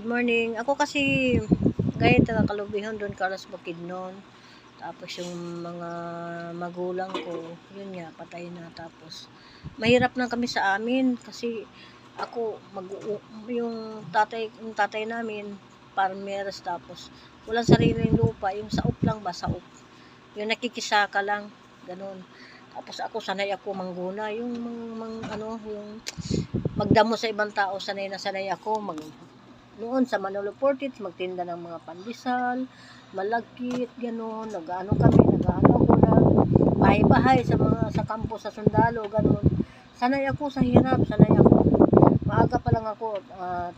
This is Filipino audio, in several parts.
Good morning. Ako kasi gaya taga Kalubihan doon Carlos Bukidnon. Tapos yung mga magulang ko, yun nga, patay na. Tapos mahirap na kami sa amin kasi ako yung tatay namin farmers, tapos walang sariling lupa, yung saop lang ba, saop. Yung nakikisaka lang, ganun. Tapos ako sanay ako mangguna, yung yung magdamo sa ibang tao, sanay ako noon sa Manolo Portit, magtinda ng mga pandesal, malagkit, gano'n, nag-ano ako na bahay-bahay sa kampo, sa sundalo, gano'n. Sanay ako sa hirap, sanay ako. Maaga pa lang ako,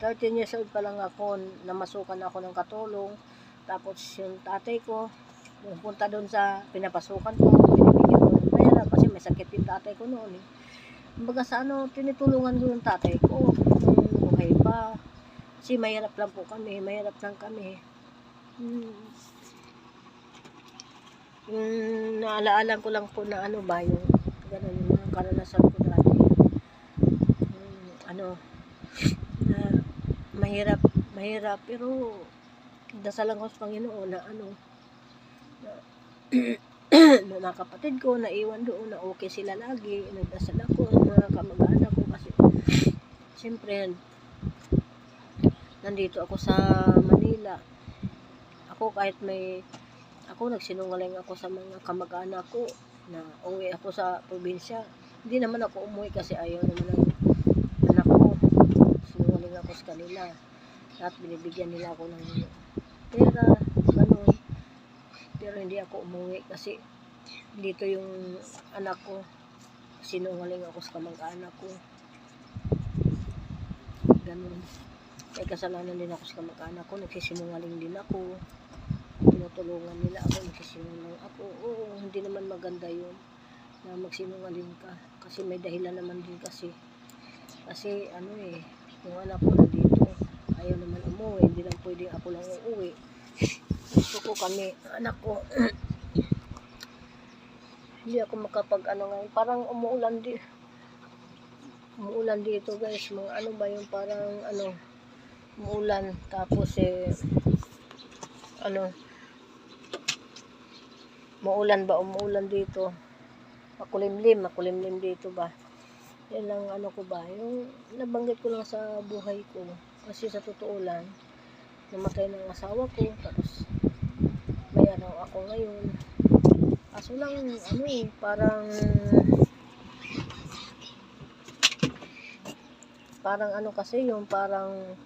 13 years old pa lang ako, namasukan ako ng katulong. Tapos yung tatay ko, pumunta doon sa pinapasukan ko, binibigyan ko ng pera kasi may sakit yung tatay ko noon eh. Kumbaga sa tinutulungan ko yung tatay ko, okay pa. Kasi mahirap lang kami. Naalaala ko lang po na yung ganun, yung mga karanasan ko dati. Mahirap, pero dasalan ko sa Panginoon na na mga kapatid ko, naiwan doon, na okay sila lagi. Nagdasal ako sa mga kamag-anak ko kasi siyempre nandito ako sa Manila. Ako nagsinungaling ako sa mga kamag-anak ko na uwi ako sa probinsya. Hindi naman ako umuwi kasi ayaw naman ng anak ko. Sinungaling ako sa kanila. At binibigyan nila ako ng pera, ganun. Pero hindi ako umuwi kasi dito yung anak ko. Sinungaling ako sa kamag-anak ko. Ganun. May kasalanan din ako sa kamag-anak ko, nagsisinungaling din ako, tinutulungan nila ako, nagsisinungaling ako. Oo, hindi naman maganda yun na magsinungaling ka kasi may dahilan naman din kasi yung anak ko nandito, ayaw naman umuwi, hindi lang pwedeng ako lang uuwi. Gusto ko kami, anak ko. Hindi ako makapag ngayon, parang umuulan dito guys, mga yung parang umuulan, tapos umuulan dito, makulimlim dito ba. Yan lang ko ba, yung nabanggit ko lang sa buhay ko, kasi sa totoo lang, namatay ng asawa ko, tapos may ako ngayon. Kaso lang parang kasi yung parang